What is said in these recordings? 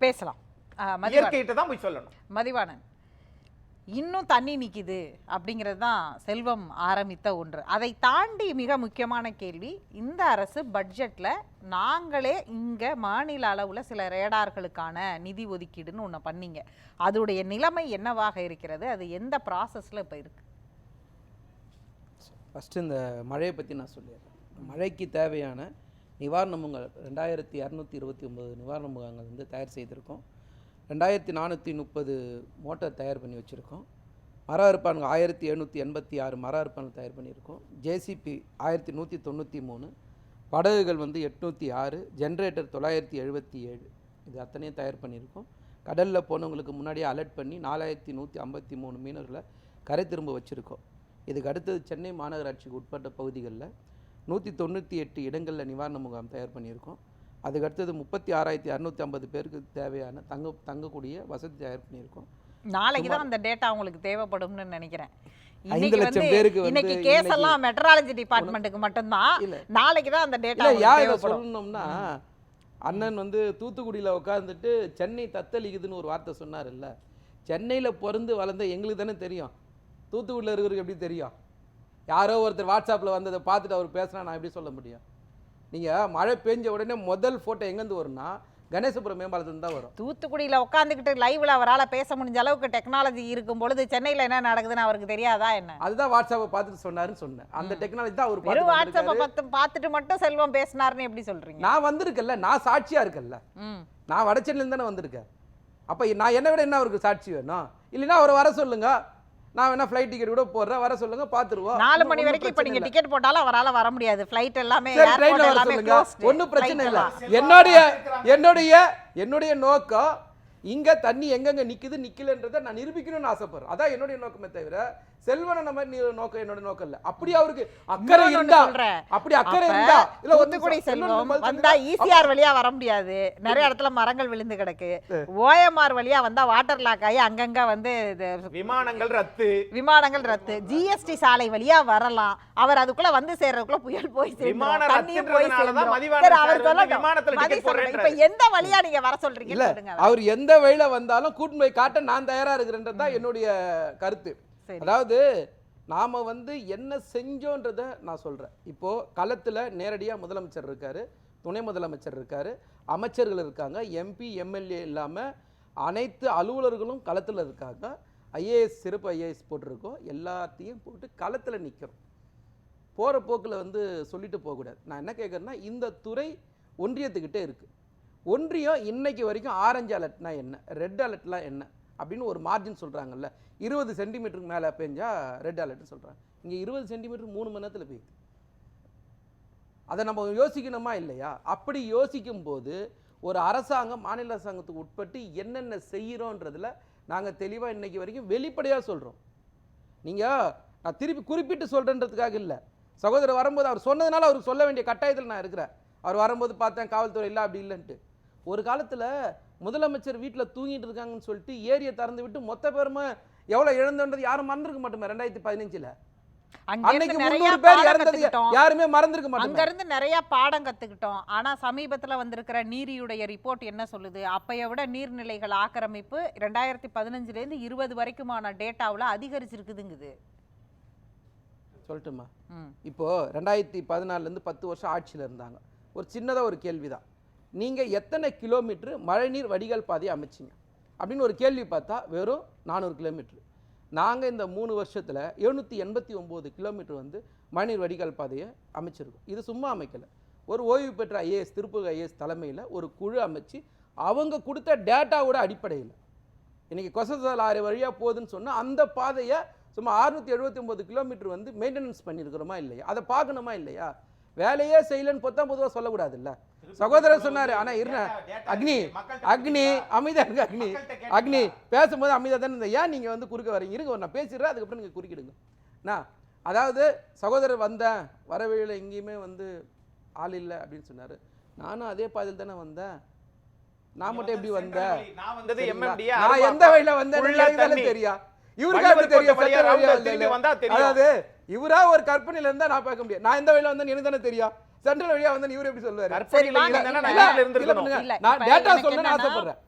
பேசலாம். இயற்கையிட்ட தான் போய் சொல்லணும். மதிவாணன், இன்னும் தண்ணி நிக்குது அப்படிங்கிறது தான் செல்வம் ஆரம்பித்த ஒன்று. அதை தாண்டி மிக முக்கியமான கேள்வி, இந்த அரசு பட்ஜெட்ல நாங்களே இங்க மாநில அளவுல சில ரேடார்களுக்கான நிதி ஒதுக்கீடுன்னு ஒன்று பண்ணீங்க. அதோடைய நிலைமை என்னவாக இருக்கிறது? அது எந்த ப்ராசஸ்ல இப்போ இருக்கு? ஃபஸ்ட்டு இந்த மழையை பற்றி நான் சொல்லிடுறேன். மழைக்கு தேவையான நிவாரண முகாம்கள் 2229 நிவாரண முகாம்கள் வந்து தயார் செய்திருக்கோம். 2430 மோட்டார் தயார் பண்ணி வச்சுருக்கோம். மர அறுப்பான்கள் 1786 மர அறுப்பான்கள் தயார் பண்ணியிருக்கோம். ஜேசிபி 1193, படகுகள் வந்து 806, ஜென்ரேட்டர் 977, இது அத்தனையும் தயார் பண்ணியிருக்கோம். கடலில் போனவங்களுக்கு முன்னாடியே அலர்ட் பண்ணி 4153 மீனவர்களை கரை திரும்ப வச்சுருக்கோம். இதுக்கு அடுத்தது சென்னை மாநகராட்சிக்கு உட்பட்ட பகுதிகளில் 198 இடங்களில் நிவாரண முகாம் தயார் பண்ணியிருக்கோம். அதுக்கு அடுத்தது 36,650 பேருக்கு தேவையான தங்கக்கூடிய வசதி தயார் பண்ணியிருக்கோம். நாளைக்கு தான் அந்த டேட்டா உங்களுக்கு தேவைப்படும்னு நினைக்கிறேன். 5 லட்சம் பேருக்கு இன்னைக்கு கேஸ் எல்லாம் மெட்ராலஜி டிபார்ட்மெண்ட்டுக்கு மட்டும்தான். நாளைக்கு தான் அந்த டேட்டா சொல்லணும்னா, அண்ணன் வந்து தூத்துக்குடியில் உட்காந்துட்டு சென்னை தத்தளிக்குதுன்னு ஒரு வார்த்தை சொன்னார் இல்லை. சென்னையில் பிறந்து வளர்ந்த எங்களுக்கு தானே தெரியும், தூத்துக்குடியில் இருக்கிறதுக்கு எப்படி தெரியும்? யாரோ ஒருத்தர் வாட்ஸ்அப்பில் வந்ததை பார்த்துட்டு அவர் பேசுனா நான் எப்படி சொல்ல முடியும்? நீங்கள் மழை பெஞ்ச உடனே முதல் ஃபோட்டோ எங்கேருந்து வரும்னா கணேசபுரம் மேம்பாலத்துலேருந்து தான் வரும். தூத்துக்குடியில் உட்காந்துக்கிட்டு லைவ்ல அவரால் பேச முடிஞ்ச அளவுக்கு டெக்னாலஜி இருக்கும் பொழுது சென்னையில் என்ன நடக்குதுன்னு அவருக்கு தெரியாதா என்ன? அதுதான் வாட்ஸ்அப்பை பார்த்துட்டு சொன்னாருன்னு சொன்னேன். அந்த டெக்னாலஜி தான் அவர் வெறும் வாட்ஸ்அப்பை பார்த்துட்டு மட்டும் செல்வம் பேசினாருன்னு எப்படி சொல்றீங்க? நான் வந்திருக்கேன்ல, நான் சாட்சியா இருக்கேன்ல, நான் வடச்சென்னையிலேருந்து தானே வந்திருக்கேன். அப்போ நான் என்னை விட என்ன அவருக்கு சாட்சி வேணும்? இல்லைன்னா அவரை வர சொல்லுங்க, நான் வேணா ஃப்ளைட் டிக்கெட் கூட போடுறேன், வர சொல்லுங்க, பார்த்துருவோம். 4 மணி வரைக்கும் இப்போ நீங்கள் டிக்கெட் போட்டாலும் அவரால் வர முடியாது. ஃப்ளைட் எல்லாமே ஒன்றும் பிரச்சனை இல்லை. என்னுடைய நோக்கம் இங்க தண்ணி எங்கெங்க நிக்குது நிக்கலன்றதை நான் நிரூபிக்கணும்னு ஆசைப்படுறேன். அதான் என்னுடைய நோக்கமே தவிர செல்வன நம்ம நோக்கம் என்னோட நோக்கம் இல்ல. அப்படி அவருக்கு அக்கறை இருந்தா, அப்படி அக்கறை இருந்தா இல்ல தூத்துக்குடி செல்வம் வந்தா ஈசிஆர் வழியா வர முடியாது. நிறைய இடத்துல மரங்கள் விழுந்து கிடக்கு. ஓஎம்ஆர் வழியா வந்தா வாட்டர் லாக் ஆகி அங்கங்க வந்து விமானங்கள் ரத்து. ஜிஎஸ்டி சாலை வழியா வரலாம். அவர் அதுக்குள்ள வந்து சேர்றதுக்குள்ள புயல் போய் இப்ப எந்த வழியா நீங்க வர சொல்றீங்க? அவர் எந்த வழியில வந்தாலும் கூட்டு போய் காட்ட நான் தயாரா இருக்கிறேன்றதுதான் என்னுடைய கருத்து. அதாவது நாம வந்து என்ன செஞ்சோன்றத நான் சொல்றேன். இப்போ களத்துல நேரடியா முதலமைச்சர் இருக்காரு, துணை முதலமைச்சர் இருக்காரு, அமைச்சர்கள் இருக்காங்க, எம்பி எம்எல்ஏ இல்லாம அனைத்து அலுவலர்களும் களத்துல இருக்காங்க. ஐஏஎஸ் சிறப்பு ஐஏஎஸ் போட்டிருக்கோம். எல்லாத்தையும் போட்டு களத்துல நிற்கிறோம். போற போக்குல வந்து சொல்லிட்டு போகக்கூடாது. நான் என்ன கேட்கறேன்னா, இந்த துறை ஒன்றியத்துக்கிட்டே இருக்கு. ஒன்றியம் இன்னைக்கு வரைக்கும் ஆரஞ்சு அலர்ட்னா என்ன, ரெட் அலர்ட்லாம் என்ன அப்படின்னு ஒரு மார்ஜின் சொல்றாங்கல்ல. 20 சென்டிமீட்டருக்கு மேலே பெஞ்சா ரெட் அலர்ட் சொல்றாங்க. இங்கே 20 சென்டிமீட்டர் 3 மணி நேரத்தில் பெய்யுது. அதை நம்ம யோசிக்கணுமா இல்லையா? அப்படி யோசிக்கும் போது ஒரு அரசாங்கம் மாநில அரசாங்கத்துக்கு உட்பட்டு என்னென்ன செய்கிறோன்றதுல நாங்கள் தெளிவாக இன்னைக்கு வரைக்கும் வெளிப்படையாக சொல்கிறோம். நீங்கள் நான் திருப்பி குறிப்பிட்டு சொல்கிறேன்றதுக்காக இல்லை. சகோதரர் வரும்போது அவர் சொன்னதுனால அவருக்கு சொல்ல வேண்டிய கட்டாயத்தில் நான் இருக்கிறேன். அவர் வரும்போது பார்த்தேன் காவல்துறை இல்லை அப்படி இல்லைன்ட்டு. ஒரு காலத்தில் முதலமைச்சர் வீட்டில் தூங்கிட்டு இருக்காங்கன்னு சொல்லிட்டு ஏரியை திறந்து விட்டு மொத்த பேருமே எவ்வளவு இழந்தோன்றது யாரும் மறந்துருக்க மாட்டோமே. 2015 அன்னைக்கு 300 பேர் இறந்தது யாருமே மறந்துருக்க மாட்டோம். அங்க இருந்து நிறைய பாடம் கத்துக்கிட்டோம். ஆனா சமீபத்துல வந்திருக்கிற நீரியுடைய ரிப்போர்ட் என்ன சொல்லுது? அப்பைய விட நீர்நிலைகள் ஆக்கிரமிப்பு 2015 இருந்து 20 வரைக்குமான டேட்டாவில் அதிகரிச்சிருக்குதுங்குது. சொல்லட்டுமா? இப்போ 2014 இருந்து 10 வருஷம் ஆட்சியில் இருந்தாங்க. ஒரு சின்னதாக ஒரு கேள்விதான், நீங்க எத்தனை கிலோமீட்டர் மழைநீர் வடிகால் பாதையை அமைச்சிங்க அப்படின்னு ஒரு கேள்வி பார்த்தா வெறும் 400 கிலோமீட்டர். நாங்கள் இந்த 3 வருஷத்தில் 789 கிலோமீட்டர் வந்து மழைநீர் வடிகால் பாதையை அமைச்சிருக்கோம். இது சும்மா அமைக்கலை. ஒரு ஓய்வு பெற்ற ஐஏஎஸ் திருப்பூர் ஐஏஎஸ் தலைமையில் ஒரு குழு அமைச்சு அவங்க கொடுத்த டேட்டாவோட அடிப்படையில் இன்னைக்கு கொசசால் ஆறு வழியாக போகுதுன்னு சொன்னால் அந்த பாதையை சும்மா 679 கிலோமீட்டர் வந்து மெயின்டெனன்ஸ் பண்ணியிருக்கிறோமா இல்லையா? அதை பார்க்கணுமா இல்லையா? வேலையே செய்யலன்னு பொத்தா பொதுவாக சொல்லக்கூடாது இல்லை. சகோதரர் சொன்னாரு. ஆனா இருந்த அக்னி அமைதியா இருக்கு. அக்னி பேசும்போது அமைதியா தானே இருந்த. ஏன் நீங்க வந்து குறுக்க வரீங்க? இருங்க நான் பேசிடுறேன், அதுக்கப்புறம் நீங்க குறுக்கிடுங்க. நான் அதாவது சகோதரர் வந்தேன், வரவழியில் எங்கேயுமே வந்து ஆள் இல்லை அப்படின்னு சொன்னாரு. நானும் அதே பாதையில் தானே வந்தேன். நான் மட்டும் எப்படி வந்தேன்? நான் எந்த வழியில வந்தேன் தெரியா? இவருக்கு தெரியும். அதாவது இவரா ஒரு கற்பனையில இருந்தா நான் பார்க்க முடியாது. நான் எந்த வழியில வந்தேன் எனக்கு தானே தெரியும். சென்ட்ரல் வழியா வந்து இவரு எப்படி சொல்லுவாரு? நான் டேட்டா சொல்லணும்னு ஆசைப்படுறேன்.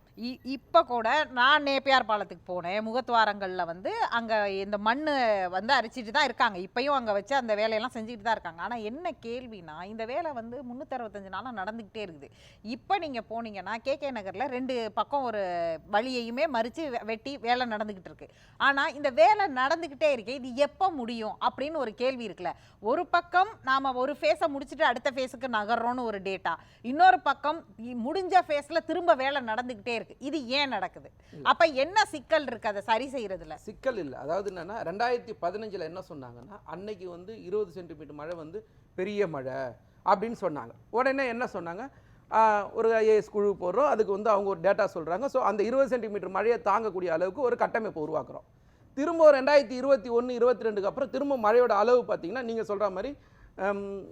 இப்போ கூட நான் நேப்பியார் பாலத்துக்கு போனேன். முகத்வாரங்களில் வந்து அங்கே இந்த மண் வந்து அரிச்சிட்டு தான் இருக்காங்க. இப்பயும் அங்கே வச்சு அந்த வேலையெல்லாம் செஞ்சுக்கிட்டு தான் இருக்காங்க. ஆனால் என்ன கேள்வினா, இந்த வேலை வந்து 365 நாளாக நடந்துக்கிட்டே இருக்குது. இப்போ நீங்கள் போனீங்கன்னா கேகே நகரில் 2 பக்கம் ஒரு வழியையுமே மறித்து வெட்டி வேலை நடந்துக்கிட்டு இருக்கு. ஆனால் இந்த வேலை நடந்துக்கிட்டே இருக்கு, இது எப்போ முடியும் அப்படின்னு ஒரு கேள்வி இருக்குல்ல. ஒரு பக்கம் நாம் ஒரு ஃபேஸை முடிச்சுட்டு அடுத்த ஃபேஸுக்கு நகர்றோன்னு ஒரு டேட்டா, இன்னொரு பக்கம் முடிஞ்ச ஃபேஸில் திரும்ப வேலை நடந்துக்கிட்டே இருக்கு. இது ஏன் நடக்குது? அப்ப என்ன சிக்கல் இருக்கு அதை சரி செய்யறதுல? சிக்கல் இல்லை. அதாவது என்னன்னா 2015 என்ன சொன்னாங்கன்னா, அன்னைக்கு வந்து 20 சென்டிமீட்டர் மழை வந்து பெரிய மழை அப்படின்னு சொன்னாங்க. உடனே என்ன சொன்னாங்க, ஒரு ஐஏஎஸ் குழு போடுறோம், அதுக்கு வந்து அவங்க ஒரு டேட்டா சொல்றாங்க. ஸோ அந்த 20 சென்டிமீட்டர் மழையை தாங்கக்கூடிய அளவுக்கு ஒரு கட்டமைப்பு உருவாக்குறோம். திரும்ப 2021, 22க்கு அப்புறம் திரும்ப மழையோட அளவு பார்த்தீங்கன்னா நீங்கள் சொல்ற மாதிரி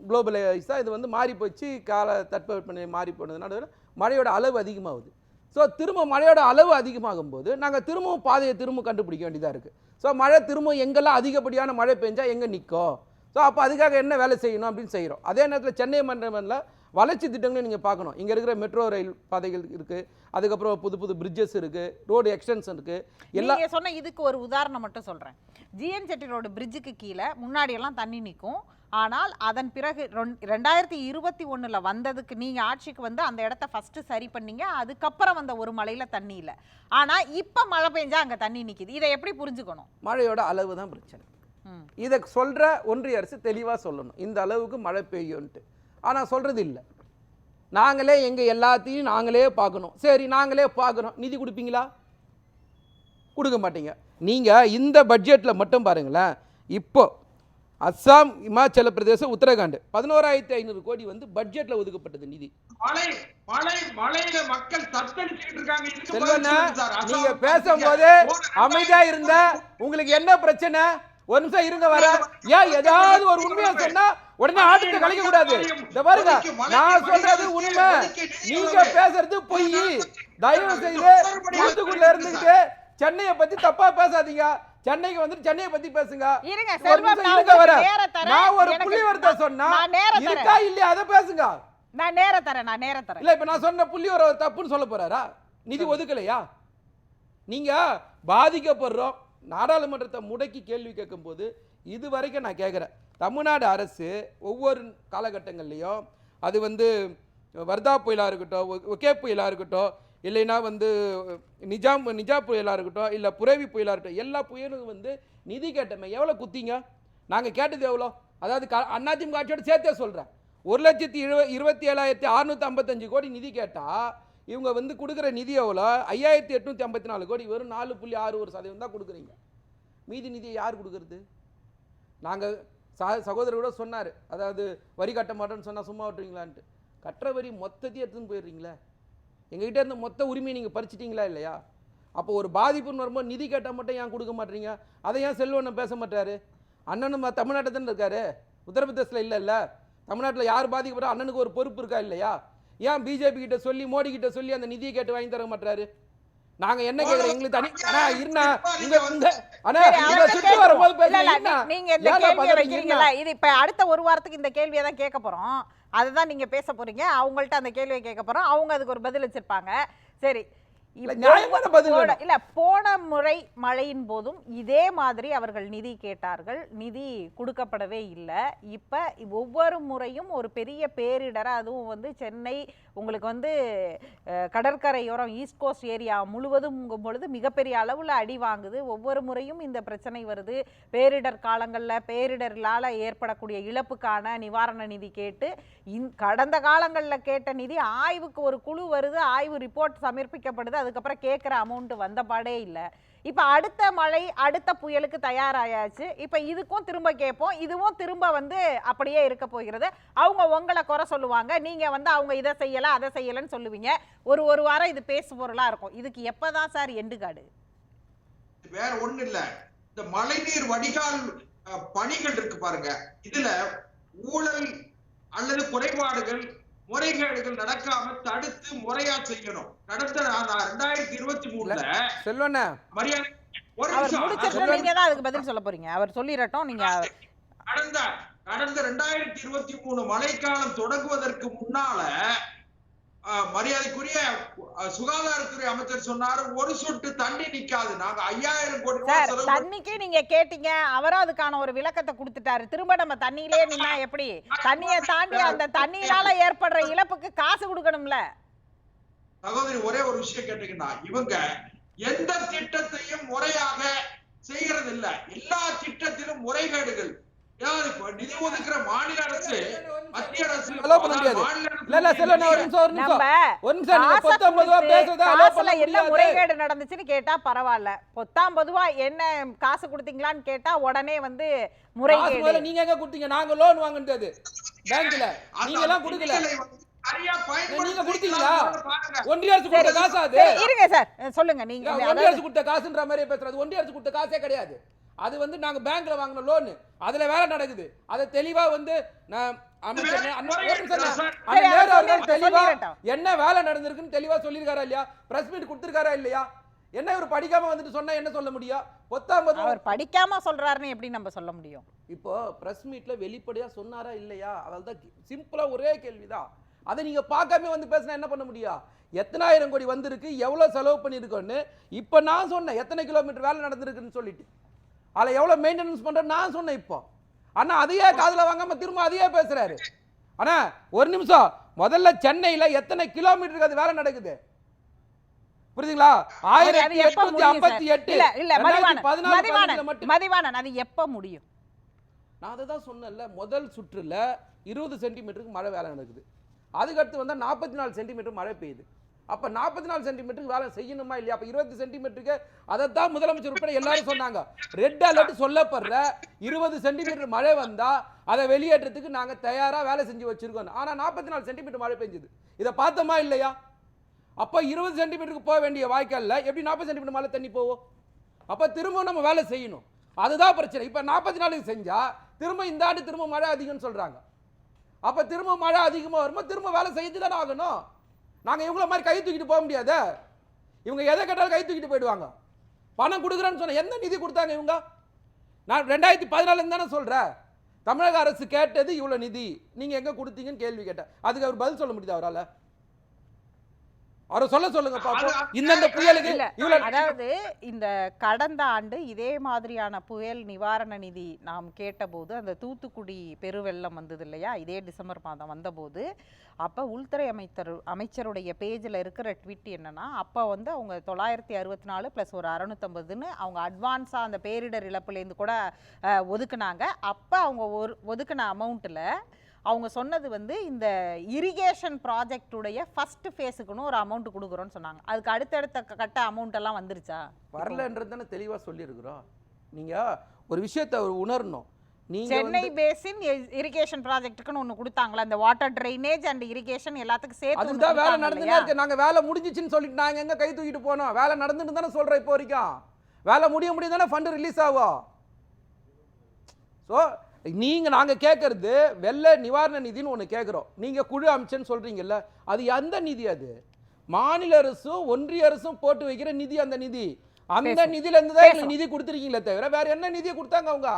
குளோபலைஸாக இது வந்து மாறி போச்சு, கால தட்பவெப்பநிலை மாறி போனதுனால மழையோட அளவு அதிகமாகுது. ஸோ திரும்ப மழையோட அளவு அதிகமாகும் போது நாங்கள் திரும்பவும் பாதையை திரும்ப கண்டுபிடிக்க வேண்டியதாக இருக்குது. ஸோ மழை திரும்ப எங்கெல்லாம் அதிகப்படியான மழை பெஞ்சால் எங்கே நிற்கும், ஸோ அப்போ அதுக்காக என்ன வேலை செய்யணும் அப்படின்னு செய்கிறோம். அதே நேரத்தில் சென்னை மண்டலத்தில் வளர்ச்சி திட்டங்களை நீங்கள் பார்க்கணும். இங்கே இருக்கிற மெட்ரோ ரயில் பாதைகள் இருக்குது, அதுக்கப்புறம் புது புது பிரிட்ஜஸ் இருக்குது, ரோடு எக்ஸ்டென்ஷன் இருக்குது. எல்லாம் சொன்ன இதுக்கு ஒரு உதாரணம் மட்டும் சொல்கிறேன். ஜிஎன் செட்டி ரோடு பிரிட்ஜுக்கு கீழே முன்னாடியெல்லாம் தண்ணி நிற்கும். ஆனால் அதன் பிறகு 2021 வந்ததுக்கு நீங்கள் ஆட்சிக்கு வந்து அந்த இடத்த ஃபஸ்ட்டு சரி பண்ணீங்க. அதுக்கப்புறம் வந்த ஒரு மழையில் தண்ணி இல்லை. ஆனால் இப்போ மழை பெஞ்சா அங்கே தண்ணி நிற்கிது. இதை எப்படி புரிஞ்சுக்கணும்? மழையோட அளவு தான் பிரச்சனை. இதை சொல்கிற ஒன்றிய அரசு தெளிவாக சொல்லணும், இந்த அளவுக்கு மழை பெய்யும்ன்ட்டு. ஆனால் சொல்கிறது இல்லை. நாங்களே எங்கள் எல்லாத்தையும் நாங்களே பார்க்கணும். சரி, நாங்களே பார்க்குறோம், நிதி கொடுப்பீங்களா? கொடுக்க மாட்டீங்க. நீங்கள் இந்த பட்ஜெட்டில் மட்டும் பாருங்களேன். இப்போ அஸ்ஸாம், இமாச்சல பிரதேசம், உத்தரகாண்ட் 11,500 கோடி வந்து பட்ஜெட்ல ஒதுக்கப்பட்டது நிதி. நீங்க பேசும்போது அமைதியா இருந்த உங்களுக்கு என்ன பிரச்சனை? ஒரு நிமிஷம் இருங்க, வர. ஏன் ஏதாவது ஒரு உண்மையா சொன்னா உடனே ஆட்டத்தை கலைக்க கூடாது. இந்த பாருங்க, நான் சொல்றது உண்மை, நீங்க பேசுறது பொய். தயவு செய்து தூத்துக்குடியில இருந்துட்டு சென்னையை பத்தி தப்பா பேசாதீங்க. சென்னைக்கு வந்துட்டு சென்னையை பத்தி பேசுங்க. நான் ஒரு புள்ளிவரத்தை சொன்னா இருக்கா இல்லையா அதை பேசுங்க. நான் நேர தரேன். இல்ல இப்ப நான் சொன்ன புள்ளிவர தப்புன்னு சொல்ல போறாரா? நிதி ஒதுக்கலையா? நீங்க பாதிக்கப்படுறோம். நாடாளுமன்றத்தை முடக்கி கேள்வி கேட்கும் போது இது வரைக்கும் நான் கேட்கிறேன், தமிழ்நாடு அரசு ஒவ்வொரு காலகட்டங்கள்லையும் அது வந்து வர்தா புயலா இருக்கட்டும், ஒகே புயலா இருக்கட்டும், இல்லைன்னா வந்து நிஜா புயலாக இருக்கட்டும், இல்லை புரவி புயலாக இருக்கட்டும், எல்லா புயலும் வந்து நிதி கேட்டமே எவ்வளோ குத்திங்க? நாங்கள் கேட்டது எவ்வளோ? அதாவது அதிமுக ஆட்சியோட சேர்த்தே சொல்கிறேன், 1,27,655 கோடி நிதி கேட்டால் இவங்க வந்து கொடுக்குற நிதி எவ்வளோ? 5,854 கோடி, வெறும் 4.61% தான் கொடுக்குறீங்க. மீதி நிதியை யார் கொடுக்குறது? நாங்கள் சகோதரர் கூட சொன்னார், அதாவது வரி கட்ட மாட்டோன்னு சொன்னால் சும்மா விட்டுறீங்களான்ட்டு. கட்டுற வரி மொத்தத்தையும் எடுத்துன்னு போயிடுறீங்களே. எங்ககிட்ட இருந்த மொத்த உரிமையை நீங்கள் பறிச்சிட்டிங்களா இல்லையா? அப்போ ஒரு பாதிப்புன்னு வரும்போது நிதி கேட்டால் மட்டும் ஏன் கொடுக்க மாட்டீங்க? அதை ஏன் செல்வண்ணன் பேச மாட்டாரு? அண்ணனும் தமிழ்நாட்டில் தானே இருக்காரு, உத்தரப்பிரதேசில் இல்லை. தமிழ்நாட்டில் யார் பாதிக்கப்படுறா அண்ணனுக்கு ஒரு பொறுப்பு இருக்கா இல்லையா? ஏன் பிஜேபி கிட்ட சொல்லி மோடி கிட்ட சொல்லி அந்த நிதியை கேட்டு வாங்கி தர மாட்டாரு? நாங்க என்ன கேக்குறோம், எங்களுக்கு தனி சுற்றி வரும்போது நீங்க இந்த கேள்வியை வைக்கிறீங்களா? இது இப்ப அடுத்த ஒரு வாரத்துக்கு இந்த கேள்வியை தான் கேட்க போறோம். அதுதான் நீங்க பேச போறீங்க. அவங்கள்ட்ட அந்த கேள்வியை கேட்க போறோம். அவங்க அதுக்கு ஒரு பதில் வச்சிருப்பாங்க. சரி, இல்ல போன முறை மழையின் போதும் இதே மாதிரி அவர்கள் நிதி கேட்டார்கள், நிதி கொடுக்கப்படவே இல்லை. இப்ப ஒவ்வொரு முறையும் ஒரு பெரிய பேரிடரை, அதுவும் வந்து சென்னை உங்களுக்கு வந்து கடற்கரையோரம் ஈஸ்ட் கோஸ்ட் ஏரியா முழுவதும் பொழுது மிகப்பெரிய அளவில் அடி வாங்குது. ஒவ்வொரு முறையும் இந்த பிரச்சனை வருது. பேரிடர் காலங்களில் பேரிடர்களால் ஏற்படக்கூடிய இழப்புக்கான நிவாரண நிதி கேட்டு கடந்த காலங்களில் கேட்ட நிதி ஆய்வுக்கு ஒரு குழு வருது, ஆய்வு ரிப்போர்ட் சமர்ப்பிக்கப்படுது, அதுக்கப்புறம் கேட்குற அமௌண்ட் வந்த பாடே இல்லை. இப்போ அடுத்த மழை அடுத்த புயலுக்கு தயாராயாச்சு. இப்போ இதுக்கும் திரும்ப கேட்போம், இதுவும் திரும்ப வந்து அப்படியே இருக்க போகிறது. அவங்க உங்களை குறை சொல்லுவாங்க, நீங்கள் வந்து அவங்க இதை செய்யலை அதை செய்யலைன்னு சொல்லுவீங்க. ஒரு வாரம் இது பேசு பொருளாக இருக்கும். இதுக்கு எப்போதான் சார் எண்டு காடு? வேற ஒன்றும் இல்லை, இந்த மழைநீர் வடிகால் பணிகள் இருக்கு பாருங்க, இதுல ஊழல் அல்லது குறைபாடுகள் முறைகேடுகள் நடக்காம தடுத்து முறையா செய்யணும். கடந்த 2023 செல்வண்ணா மரியாதை அதுக்கு பதில் சொல்ல போறீங்க, அவர் சொல்லிரட்டும். நீங்க கடந்த 2023 மழைக்காலம் தொடங்குவதற்கு முன்னால மரியாதைக்குரிய சுகாதாரத்துறை அமைச்சர் சொன்னாரு, ஒரு சொட்டு தண்ணி நிக்காது. நாங்க 5000 கோடி ரூபாய் சார் செலவு தண்ணிக்கு நீங்க கேட்டீங்க, அவரும் அதுக்கான ஒரு விளக்கத்தை கொடுத்துட்டாரு. திரும்ப நம்ம தண்ணியிலே நின்னா எப்படி? தண்ணியை தாண்டி அந்த தண்ணியினால ஏற்படுற இழப்புக்கு காசு கொடுக்கணும்ல. சகோதரி, ஒரே ஒரு விஷயம் கேட்டீங்கன்னா, இவங்க எந்த திட்டத்தையும் முறையாக செய்யறது இல்ல. எல்லா திட்டத்திலும் முறைகேடுகள். நிதி ஒதுக்குற மாநில அரசு, மத்திய அரசு, என்ன முறைகேடு நடந்துச்சுன்னு கேட்டா பரவாயில்ல, 19 என்ன காசு கொடுத்தீங்களான்னு கேட்டா உடனே வந்து முறைகேடு. நீங்க எங்க கொடுத்தீங்க? நாங்க லோன் வாங்குனது பேங்க்ல, நீங்க எல்லாம் கொடுக்கல. நீங்க கொடுத்தீங்களா? ஒன்றிய அரசு கொடுத்த காசா அது? இருங்க சார், சொல்லுங்க. நீங்க ஒன்றிய அரசு கொடுத்த காசுன்ற மாதிரி பேசுறது. ஒன்றிய அரசு கொடுத்த காசே கிடையாது. அது வந்து நாங்க பேங்க்ல வாங்கின லோன், அதுல வேலை நடக்குது. அதை தெளிவா வந்து என்ன வேலை நடந்திருக்குன்னு தெளிவா சொல்லிருக்காரா இல்லையா? பிரஸ் மீட் கொடுத்திருக்காரா இல்லையா? என்ன இவர் படிக்காம வந்துட்டு சொன்னா என்ன சொல்ல முடியும்? 19 அவர் படிக்காம சொல்றாருன்னு எப்படி நம்ம சொல்ல முடியும்? இப்போ பிரஸ் மீட்ல வெளிப்படையா சொன்னாரா இல்லையா? அதான் சிம்பிளா ஒரே கேள்விதான். அதை நீங்க பார்க்காம வந்து பேசினா என்ன பண்ண முடியும்? எத்தனை ஆயிரம் கோடி வந்திருக்கு, எவ்வளவு செலவு பண்ணிருக்கோன்னு இப்ப நான் சொன்னேன். எத்தனை கிலோமீட்டர் வேலை நடந்திருக்குன்னு சொல்லிட்டு அதில் எவ்வளோ மெயின்டெனன்ஸ் பண்ணுற நான் சொன்னேன். இப்போ அண்ணா அதையே காதில் வாங்காம திரும்ப அதையே பேசுறாரு. அண்ணா ஒரு நிமிஷம், முதல்ல சென்னையில் எத்தனை கிலோமீட்டருக்கு அது வேலை நடக்குது புரியுதுங்களா? 1858 மதிவாணன், அது எப்ப முடியும்? நான் அதை தான் சொன்னேன்ல, முதல் சுற்றுல 20 சென்டிமீட்டருக்கு மழை வேலை நடக்குது. அதுக்கடுத்து வந்தா 44 சென்டிமீட்டர் மழை பெய்யுது. அப்ப 44 சென்டிமீட்டருக்கு வேலை செய்யணுமா இல்லையா? அப்ப 20 சென்டிமீட்டருக்கு அதைத்தான் முதலமைச்சர் உட்பட எல்லாரும் சொன்னாங்க. ரெட் அலர்ட் சொல்லப்படுற 20 சென்டிமீட்டர் மழை வந்தா அதை வெளியேற்றத்துக்கு நாங்க தயாரா வேலை செஞ்சு வச்சிருக்கோம். ஆனா 44 சென்டிமீட்டர் மழை பெஞ்சது. இதை பார்த்தோமா இல்லையா? அப்ப 20 சென்டிமீட்டருக்கு போக வேண்டிய வாய்க்கால்ல எப்படி 40 சென்டிமீட்டர் மழை தண்ணி போவோம்? அப்ப திரும்ப நம்ம வேலை செய்யணும். அதுதான் பிரச்சனை. இப்ப 44 செஞ்சா திரும்ப இந்த ஆண்டு திரும்ப மழை அதிகம்னு சொல்றாங்க. அப்ப திரும்ப மழை அதிகமா வரும்போது திரும்ப வேலை செய்து தானே ஆகணும். நாங்க இவங்கள மாதிரி கை தூக்கிட்டு போக முடியாது. இவங்க எதை கேட்டாலும் கை தூக்கிட்டு போயிடுவாங்க. பணம் கொடுக்குறேன்னு சொன்ன எந்த நிதி கொடுத்தாங்க இவங்க? நான் 2014 தானே சொல்றேன். தமிழக அரசு கேட்டது இவ்வளவு நிதி, நீங்க எங்க கொடுத்தீங்கன்னு கேள்வி கேட்டேன். அதுக்கு அவர் பதில் சொல்ல முடியுது அவரால? அவரை சொல்லுங்க பாப்போம். இந்த புயலுக்கு அதாவது இந்த கடந்த ஆண்டு இதே மாதிரியான புயல் நிவாரண நிதி நாம் கேட்டபோது அந்த தூத்துக்குடி பெருவெள்ளம் வந்தது இல்லையா? இதே டிசம்பர் மாதம் வந்தபோது அப்போ உள்துறை அமைச்சருடைய பேஜில் இருக்கிற ட்வீட் என்னன்னா, அப்போ வந்து அவங்க 964 + ஒரு 650ன்னு அவங்க அட்வான்ஸாக அந்த பேரிடர் இழப்புலேருந்து கூட ஒதுக்குனாங்க. அப்போ அவங்க ஒதுக்குன அமௌண்ட்டில் அவங்க சொன்னது வந்து இந்த இரிகேஷன் ப்ராஜெக்டுடைய ஃபர்ஸ்ட் ஃபேஸுக்குன்னு ஒரு அமௌண்ட் கொடுக்குறோன்னு சொன்னாங்க. அதுக்கு அடுத்தடுத்த கட்ட அமௌண்ட் எல்லாம் வந்துருச்சா? வரலன்றது தானே தெளிவாக சொல்லியிருக்கிறோம். நீங்கள் ஒரு விஷயத்தை உணரணும். சென்னை பேசின் இரிகேஷன் ப்ராஜெக்ட்டுக்குன்னு ஒன்று கொடுத்தாங்களா? அந்த வாட்டர் ட்ரைனேஜ் அண்ட் இரிகேஷன் எல்லாத்துக்கும் சேர்த்து அதுதான் வேலை நடந்துட்டே இருக்கு. நாங்கள் வேலை முடிஞ்சிச்சுன்னு சொல்லிட்டு நாங்கள் எங்கே கை தூக்கிட்டு போனோம்? வேலை நடந்துட்டு தானே சொல்கிறோம். இப்போ வரைக்கும் வேலை முடிய தானே ஃபண்டு ரிலீஸ் ஆகும். ஸோ நாங்கள் கேட்கறது வெள்ள நிவாரண நிதின்னு ஒன்று கேட்குறோம். நீங்கள் குழு அமைச்சேன்னு சொல்கிறீங்கல்ல, அது எந்த நிதி? அது மாநில அரசும் ஒன்றிய அரசும் போட்டு வைக்கிற நிதி. அந்த நிதி அந்த நிதியிலேருந்து தான் நிதி கொடுத்துருக்கீங்களே தவிர வேற என்ன நிதியை கொடுத்தாங்க அவங்க?